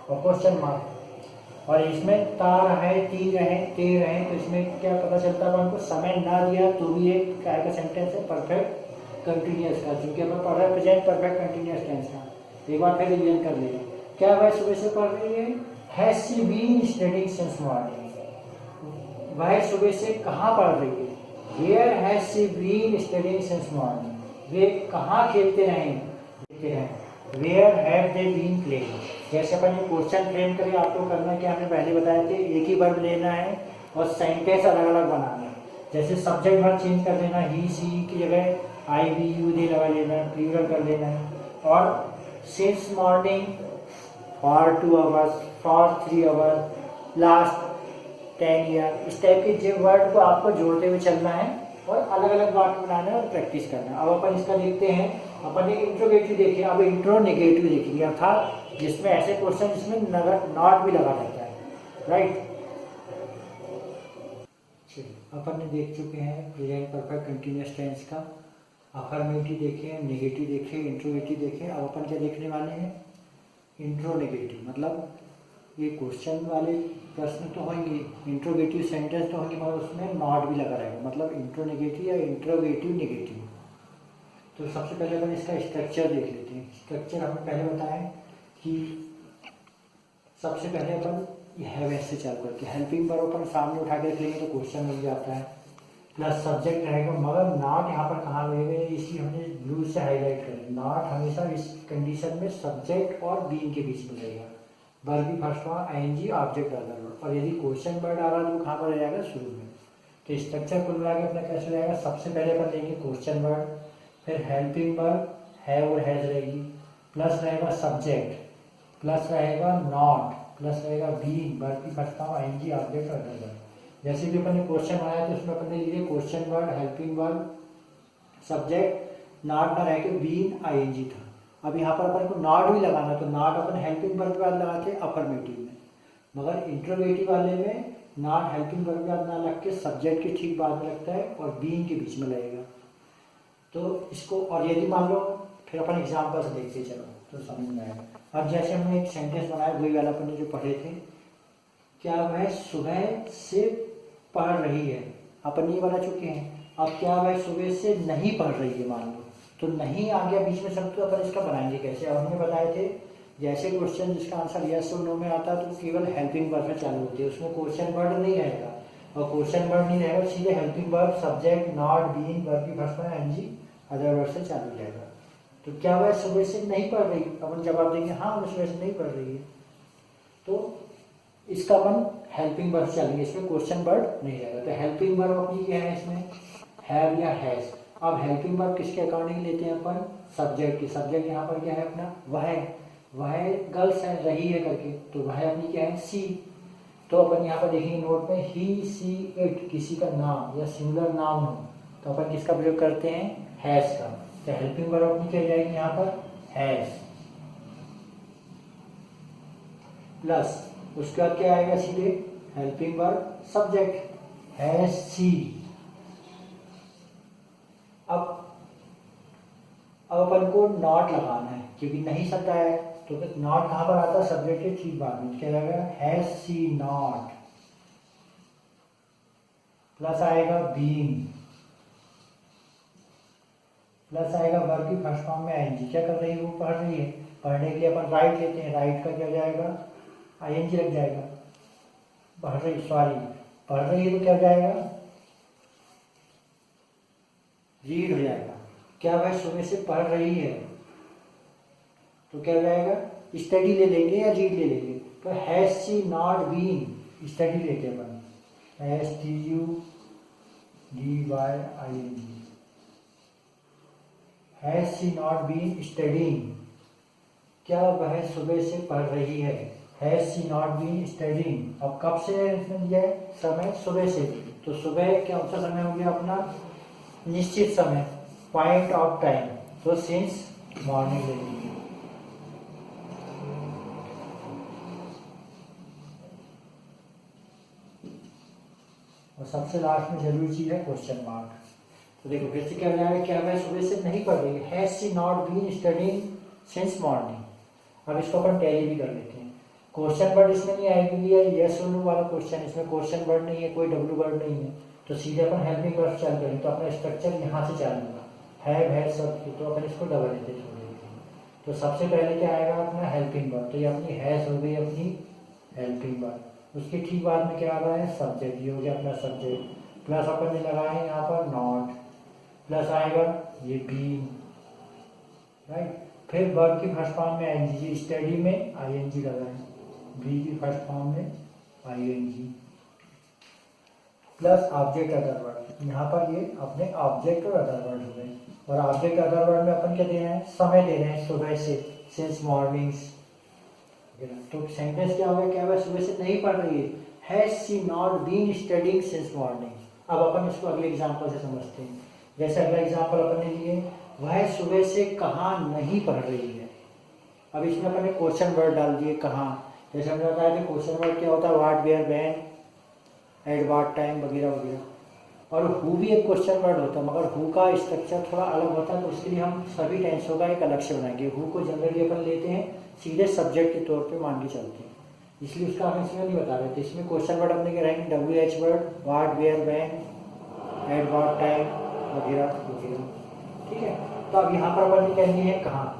और क्वेश्चन मार्क। और इसमें ता रहे, ती रहे, ते रहे, तो इसमें क्या पता चलता है, हमको समय ना दिया तो भी एक क्या का सेंटेंस है, परफेक्ट कंटिन्यूअस का, चूंकि अपन पढ़ रहे हैं प्रेजेंट परफेक्ट कंटिन्यूअस टेंस का। एक बार फिर रिवीजन कर लेंगे, क्या वह सुबह से पढ़ रही है, has she been studying since morning, वह सुबह से कहाँ पढ़ रही है, where has she been studying since morning, वे कहाँ खेलते हैं, where have they been playing. जैसे अपन ये क्वेश्चन फ्रेम करें, आपको करना क्या, हमने पहले बताया थे, एक ही वर्ब लेना है और सेंटेंस अलग अलग बनाना है। जैसे सब्जेक्ट वर्ब चेंज कर देना, ही सी की जगह आई वी यू दे लगा लेना है, प्लूरल कर लेना है, और since morning, for 2 hours, for 3 hours, last 10 year, इस टाइप के जो वर्ड को आपको जोड़ते हुए चलना है और अलग अलग वाक्य बनाना है और प्रैक्टिस करना है। अब अपन इसका देखते हैं, अपन ने इंट्रोगेटिव देखे, अब इंट्रोनेगेटिव देखेंगे, अर्थात जिसमें ऐसे क्वेश्चन जिसमें नॉट भी लगा रहता है, राइट। अपन ने देख चुके हैं प्रेजेंट परफेक्ट कंटिन्यूअस टेंस का, अफर्मेटिव देखे, नेगेटिव देखे, इंट्रोगेटिव देखे। अब अपन क्या देखने वाले हैं, इंट्रोनेगेटिव, मतलब ये क्वेश्चन वाले प्रश्न तो होंगे, इंट्रोगेटिव सेंटेंस तो होंगे, मगर उसमें नॉट भी लगा रहेगा, मतलब इंट्रोनेगेटिव या इंट्रोगेटिव नेगेटिव। तो सबसे पहले अपन इसका स्ट्रक्चर देख लेते हैं। स्ट्रक्चर हमने पहले बताया कि सबसे पहले अपन हैव से चालू करके हेल्पिंग पर अपन सामने उठा के रख लेंगे तो क्वेश्चन मिल जाता है, प्लस सब्जेक्ट रहेगा, मगर नॉट यहाँ पर कहाँ रहेगा, इसी हमने ब्लू से हाईलाइट करें। नॉट हमेशा इस कंडीशन में सब्जेक्ट और बीइंग के बीच में रहेगा, वर्ब भी first form, ING, object other verb, और यदि क्वेश्चन वर्ड आ रहा है तो कहाँ पर रहेगा, शुरू में। तो स्ट्रक्चर कुल मिला के अपना कैसे रहेगा, सबसे पहले अपन लेंगे क्वेश्चन वर्ड, फिर हेल्पिंग वर्ब हैव और हैज रहेगी, प्लस रहेगा सब्जेक्ट, प्लस रहेगा नॉट, प्लस रहेगा बीइंग, वर्ब की फर्स्ट फॉर्म, आईएनजी, ऑब्जेक्ट और अदर वर्ब। जैसे भी अपन ने क्वेश्चन बनाया तो उसमें अपन ने लिए question word, helping verb, subject, not ना रह के बीइंग, आईएनजी था। अब यहाँ पर अपन को नॉट भी लगाना, तो नॉट अपन हेल्पिंग वर्ब के बाद लगाते हैं अफर्मेटिव में, मगर इंट्रोगेटिव वाले में नॉट हेल्पिंग वर्ब के बाद ना लग के सब्जेक्ट के ठीक बाद में लगता है और बीइंग के बीच में लगेगा। तो इसको, और यदि मान लो, फिर अपन एग्जाम्पल से देखते चलो तो समझ में आएगा। अब जैसे हमने एक सेंटेंस बनाया, वही वाला अपन ने जो पढ़े थे, क्या वह सुबह से पढ़ रही है, अपन ये बना चुके हैं। अब क्या वह सुबह से नहीं पढ़ रही है, मान लो, तो नहीं आ गया बीच में शब्द, तो अपन इसका बनाएंगे कैसे। अब हमने बताए थे जैसे क्वेश्चन जिसका आंसर यस और नो में आता है तो केवल हेल्पिंग वर्ब से चालू होती है, उसमें क्वेश्चन वर्ड नहीं रहेगा, और क्वेश्चन वर्ड नहीं रहेगा सीधे helping verb, subject, not, being, verb की first form, N G, other word से चालू जाएगा। तो क्या वह सुबह से नहीं पढ़ रही, अपन जवाब देंगे हाँ वो सुबह से नहीं पढ़ रही है, तो इसका अपन हेल्पिंग वर्ब चलेंगे, इसमें क्वेश्चन वर्ड नहीं रहेगा। तो हेल्पिंग वर्ब अपनी क्या है इसमें, हैव या हैज। अब हेल्पिंग वर्ब किसके अकॉर्डिंग लेते हैं अपन, सब्जेक्ट की। सब्जेक्ट यहाँ पर क्या है अपना, वह गर्ल्स है, रही है करके, तो वह अपनी क्या है, सी। तो अपन यहाँ पर देखेंगे नोट में, ही, सी, इट, किसी का नाम या सिंगुलर नाम हो तो अपन किसका प्रयोग करते हैं, हैज का। तो हेल्पिंग वर्ब अपनी क्या जाएगी यहाँ पर, हैज, प्लस उसके बाद क्या आएगा सीधे, helping verb subject, has C. अब अपन को नॉट लगाना है, क्योंकि नहीं शब्द है तो नॉट कहाँ पर आता है, सब्जेक्ट के ठीक बाद में, क्या रहेगा, हैज सी नॉट, प्लस आएगा बीइंग, प्लस आएगा वर्ब की फर्स्ट फॉर्म में आईएनजी। क्या कर रही है, वो पढ़ रही है, पढ़ने के लिए अपन राइट लेते हैं, राइट का क्या जाएगा, आईएनजी लग जाएगा, पढ़ रही है तो क्या जाएगा, रीड हो जाएगा। क्या वह सुबह से पढ़ रही है तो क्या हो जाएगा, स्टडी ले लेंगे या रीड ले लेंगे, तो has she not been, study लेते हैं अपन, STUDYING, has she not been studying, क्या वह सुबह से पढ़ रही है, has she not been studying. अब कब से इसमें दिया है समय, सुबह से, तो सुबह क्या सा समय हो गया अपना, निश्चित समय, पॉइंट ऑफ टाइम, तो सिंस मॉर्निंग ले लीजिए। और सबसे लास्ट में जरूरी चीज है क्वेश्चन मार्क। तो देखो फिर से क्या हो जाएगा, क्या वह सुबह से नहीं पढ़ रही है, has she not been studying since morning. अब इसको अपन टैली भी कर लेते हैं। क्वेश्चन वर्ड इसमें नहीं आएगी, ये यस और नो वाला क्वेश्चन, इसमें क्वेश्चन वर्ड नहीं है, कोई डब्ल्यू वर्ड नहीं है, तो सीधे अपन हेल्पिंग वर्ब चालू करेंगे, तो अपना स्ट्रक्चर यहाँ से चालू होगा, हैव, हैज, सब, तो अपन इसको डबल लेते छोड़ देते हैं। तो सबसे पहले क्या आएगा अपना हेल्पिंग वर्ब, तो ये अपनी हैज हो गई अपनी हेल्पिंग वर्ब। उसके ठीक बाद में क्या आ रहा है, सब्जेक्ट, ये हो गया अपना सब्जेक्ट, प्लस अपन ने लगाया है यहाँ पर नॉट, प्लस आएगा ये बीइंग, राइट। फिर वर्ब की फर्स्ट फॉर्म में आईएनजी, स्टडी में आईएनजी लगाएं, बी की फर्स्ट फॉर्म में ING, plus object other word. यहाँ पर ये अपने ऑब्जेक्ट और अदर वर्ड हो गए, और ऑब्जेक्ट अदर वर्ड में अपन क्या दे रहे हैं, समय दे रहे हैं, सुबह से, सिंस मॉर्निंग्स। तो सेंटेंस क्या हो गया, क्या वह सुबह से नहीं पढ़ रही है, has she not been studying since morning. अब अपन इसको अगले एग्जाम्पल से समझते हैं। जैसे अगला एग्जाम्पल अपन ने लिए, वह सुबह से कहाँ नहीं पढ़ रही है। अब इसमें अपन ने क्वेश्चन वर्ड डाल दिए कहाँ। जैसे हमने बताया कि क्वेश्चन वर्ड क्या होता है, what, where, when, at what time वगैरह वगैरह। और हु भी एक क्वेश्चन वर्ड होता है, मगर हु का स्ट्रक्चर थोड़ा अलग होता है, तो उसके लिए हम सभी टेंसों का एक अलग से बनाएंगे। हु को जनरली अपन लेते हैं सीधे सब्जेक्ट के तौर पे मान के चलते हैं, इसलिए उसका हम इसमें नहीं बता रहे थे। इसमें क्वेश्चन वर्ड अपने क्या रहेंगे, WH word, what, where, when, at what time वगैरह वगैरह। ठीक है, तो अब यहाँ पर अपन ने क्या लिए है कहाँ।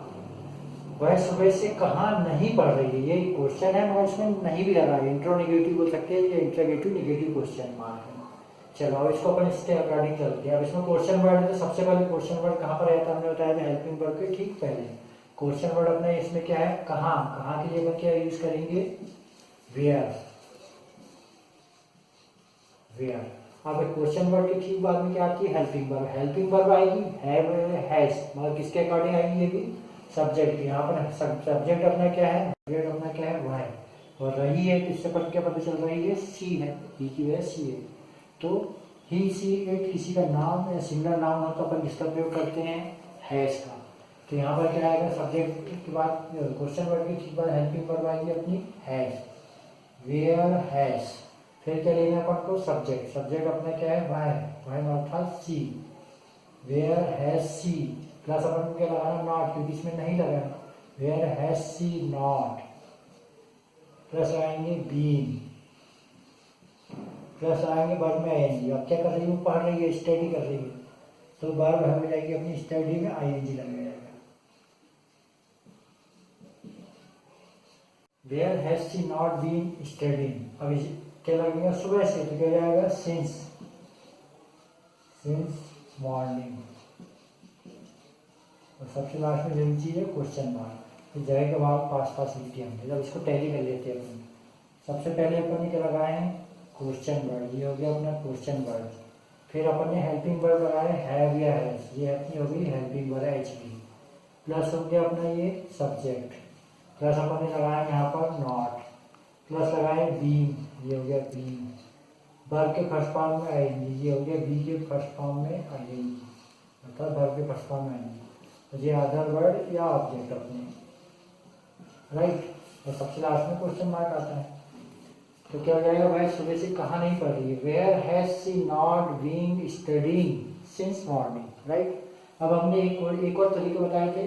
वह सुबह से कहाँ नहीं पढ़ रही है, ये क्वेश्चन है मगर इसमें नहीं भी लगा है, इंट्रोनेगेटिव बोल सकते हैं या इंट्रोगेटिव नेगेटिव क्वेश्चन मार्क है। चलो अब इसको अपन इसके अकॉर्डिंग चलते हैं। अब इसमें क्वेश्चन वर्ड है तो सबसे पहले क्वेश्चन वर्ड कहाँ पर रहता है, हमने बताया था हेल्पिंग वर्ब के ठीक पहले। क्वेश्चन वर्ड अपने इसमें क्या है कहाँ, कहाँ के लिए अपन क्या यूज करेंगे, वेयर, वेयर। अब क्वेश्चन वर्ड के ठीक बाद में क्या आती है, हेल्पिंग वर्ब। हेल्पिंग वर्ब आएगी हैव, हैज, मगर किसके अकॉर्डिंग आएगी, ये भी सब्जेक्ट। यहाँ पर सब्जेक्ट अपना क्या है, सब्जेक्ट अपना क्या है वह है, और रही है तो इससे पर क्या पता चल रहा है, ये सी है, ही की वजह सी है। तो ही, सी, इट किसी का नाम या सिंगुलर नाम हो तो अपन किसका प्रयोग करते हैं, हैज का। तो यहाँ पर क्या आएगा, सब्जेक्ट के बाद क्वेश्चन वर्ड के ठीक बाद हेल्पिंग वर्ब आएगी अपनी हैज, वेयर हैज। फिर क्या लेना अपन को, सब्जेक्ट। सब्जेक्ट अपना क्या है, वह अर्थात she, where has she, plus अपन को क्या लगाना, नॉट, क्योंकि इसमें नहीं लगाना, where has she not, plus लगाएंगे बीन, प्लस आएंगे वर्ब में आईएनजी। अब क्या कर रही है, पढ़ रही है, स्टडी कर रही है, तो वर्ब हो जाएगी अपनी स्टडी में आईएनजी लग जाएगा। Where has she not been studying. अब क्या लगेगा, सुबह से, तो क्या जाएगा, सिंस, सिंस मॉर्निंग। और सबसे लास्ट में जो चीज है क्वेश्चन मार्क, तो जगह के बाद पास पास लिखते हैं। जब इसको टैली कर लेते हैं अपन, सबसे पहले अपन ने क्या लगाए हैं, क्वेश्चन वर्ड, ये हो गया अपना क्वेश्चन वर्ड। फिर अपन ने हेल्पिंग वर्ड लगाए हैव या हैज, ये अपनी हो गई हेल्पिंग वर्ड HB। प्लस हो गया अपना ये सब्जेक्ट, प्लस अपन ने लगाया यहाँ पर नॉट, प्लस लगाए बीन, ये हो गया बीन। वर्ब के फर्स्ट फॉर्म में आएंगी, ये हो गया बी के फर्स्ट फॉर्म में आएंगी, मतलब वर्ब के फर्स्ट फॉर्म में आएंगी, तो ये अदर वर्ड या ऑब्जेक्ट अपने, राइट। और सबसे लास्ट में क्वेश्चन मार्क आता है। तो क्या हो जाएगा, भाई सुबह से कहाँ नहीं पढ़ रही है, where has she not been studying since morning, right. अब हमने एक और तरीके बताए थे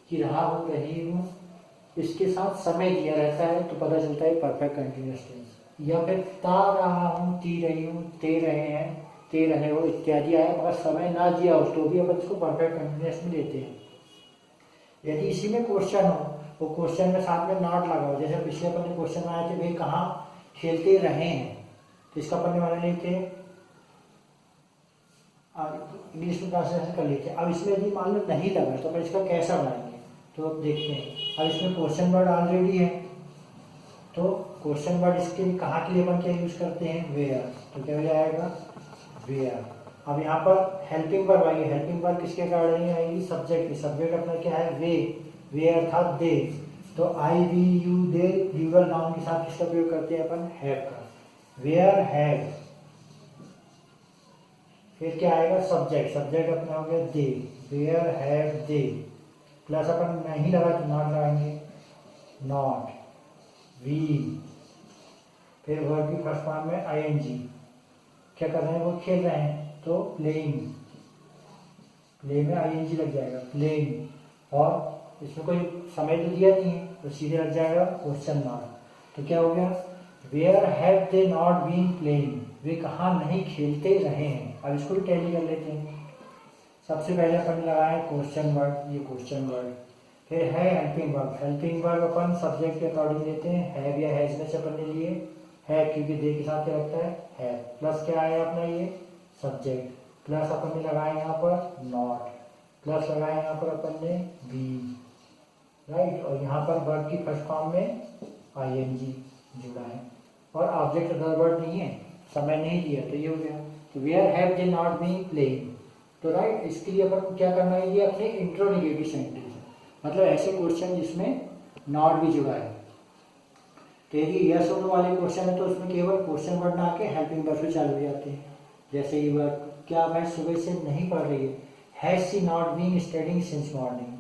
कि रहा हूँ, रही हूँ, इसके साथ समय दिया रहता है तो पता चलता है परफेक्ट कंटिन्यूअस टेंस, या फिर ता रहा हूँ, ती रही हूँ, ते रहे हैं, ते रहे हो इत्यादि आया, मगर समय ना दिया हो तो भी अपन इसको परफेक्ट कंटिन्यूअस में लेते हैं। यदि इसी में क्वेश्चन हो, वो क्वेश्चन में साथ में नॉट लगा हो, जैसे पिछले अपन ने क्वेश्चन आए थे, भाई कहाँ खेलते रहे हैं, तो इसका अपन ने मान लेते इंग्लिश में ट्रांसलेशन कर लेते हैं। अब इसमें यदि मान लो नहीं लगा तो अपन इसका कैसा बनाएंगे, तो अब देखते हैं। अब इसमें क्वेश्चन वर्ड ऑलरेडी है, तो क्वेश्चन वर्ड इसके लिए कहाँ के लिए अपन क्या यूज करते हैं, वेयर, तो क्या हो जाएगा वेयर। अब यहाँ पर हेल्पिंग वर्ब आएगी, हेल्पिंग वर्ब किसके कारण आएगी, सब्जेक्ट की। सब्जेक्ट अपना क्या है, वे अर्थात दे, तो I we you they plural noun के साथ किसका प्रयोग करते हैं अपन, हैव का, वेयर हैव। फिर क्या आएगा, सब्जेक्ट, सब्जेक्ट अपना हो गया they, where have they, plus अपन नहीं लगा तो नॉट लगाएंगे, नॉट, वी। फिर वर्ब की फर्स्ट फॉर्म में आईएनजी, क्या कर रहे हैं, वो खेल रहे हैं, तो प्लेइंग, प्ले में आईएनजी लग जाएगा, प्लेइंग। और इसमें कोई समय तो दिया नहीं है तो सीधे लग जाएगा क्वेश्चन मार्क। तो क्या हो गया, where have they not been playing, वे कहाँ नहीं खेलते रहे हैं। अब इसको भी टैली कर लेते हैं। सबसे पहले अपन लगाए क्वेश्चन वर्ड, ये क्वेश्चन वर्ड, फिर है हेल्पिंग वर्ब। हेल्पिंग वर्ब अपन सब्जेक्ट के अकॉर्डिंग लेते हैं, हैव या हैज में से अपन ने लिए है, क्योंकि दे के साथ क्या लगता है, प्लस क्या आया अपना ये सब्जेक्ट, प्लस अपन ने लगाया यहाँ पर नॉट, प्लस लगाया यहाँ पर अपन ने बी, राइट। और यहाँ पर वर्ब की फर्स्ट फॉर्म में आईएनजी जुड़ा है, और ऑब्जेक्ट अदर वर्ड नहीं है, समय नहीं दिया, तो ये हो गया। तो where have they not been playing, तो राइट, इसके लिए अपन क्या करना है, ये अपने इंट्रोनेगेटिव सेंटेंस, मतलब ऐसे क्वेश्चन जिसमें नॉट भी जुड़ा है। तो यदि यस और नो वाले क्वेश्चन है तो उसमें केवल क्वेश्चन वर्ड ना आके हेल्पिंग वर्ब से चालू हो जाते हैं। जैसे ये वर्ड, क्या वह सुबह से नहीं पढ़ रही है, has she not been studying since morning.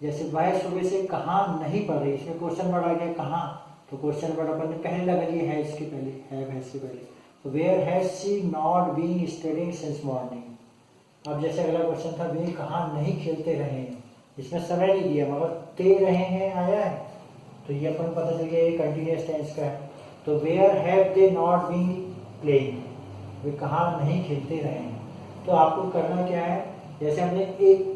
जैसे वह सुबह से कहाँ नहीं पढ़ रही, इसमें क्वेश्चन वर्ड आ गया कहाँ, तो क्वेश्चन वर्ड अपन ने पहले लगा लिया हैज के पहले, हैज के पहले, तो where has she not been studying since morning. अब जैसे अगला क्वेश्चन था, वे कहाँ नहीं खेलते रहे हैं, इसमें समय नहीं दिया मगर ते रहे हैं आया है, तो ये अपन पता चल गया ये कंटिन्यूअस टेंस का है। तो where have they not been playing, वे कहाँ नहीं खेलते रहे हैं। तो आपको करना क्या है, जैसे हमने एक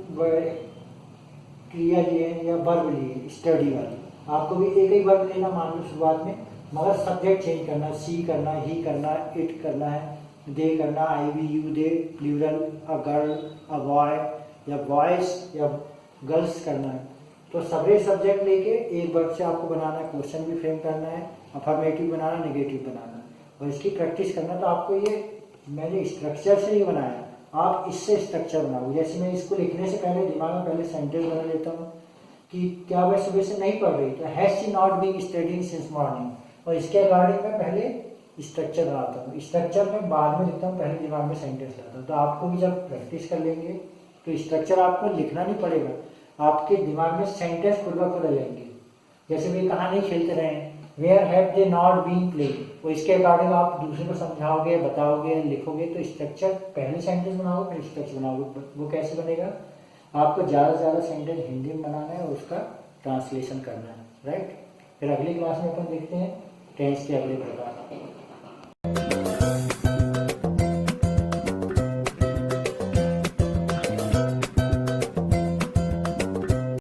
क्रिया लिए या वर्ब लिए स्टडी वाली, आपको भी एक ही वर्ब लेना मान लो शुरुआत में, मगर सब्जेक्ट चेंज करना, सी करना, ही करना, इट करना है, दे करना, I we you they, plural, a girl, a boy, या बॉयज या गर्ल्स करना है। तो सभी सब्जेक्ट लेके एक वर्ब से आपको बनाना है, क्वेश्चन भी फ्रेम करना है, अफर्मेटिव बनाना, नेगेटिव बनाना, और इसकी प्रैक्टिस करना। तो आपको ये मैंने स्ट्रक्चर से ही बनाया, आप इससे स्ट्रक्चर बनाओ। जैसे मैं इसको लिखने से पहले दिमाग में पहले सेंटेंस बना लेता हूँ कि क्या वह सुबह से नहीं पढ़ रही, तो has she not been studying since morning, और इसके अकॉर्डिंग मैं पहले स्ट्रक्चर बनाता हूँ। स्ट्रक्चर में बाद में लिखता हूँ, पहले दिमाग में सेंटेंस लाता हूँ। तो आपको भी जब प्रैक्टिस कर लेंगे तो स्ट्रक्चर आपको लिखना नहीं पड़ेगा, आपके दिमाग में सेंटेंस खुद ब खुद आ जाएंगे। जैसे वे कहाँ नहीं खेलते रहे, where have they not been playing, तो इसके अकॉर्डिंग आप दूसरे को समझाओगे, बताओगे, लिखोगे, तो स्ट्रक्चर पहले सेंटेंस बनाओगे फिर स्ट्रक्चर बनाओगे। वो कैसे बनेगा, आपको ज़्यादा से ज़्यादा सेंटेंस हिंदी में बनाना है और उसका ट्रांसलेशन करना है, राइट। फिर अगली क्लास में अपन देखते हैं टेंस के अगले प्रकार।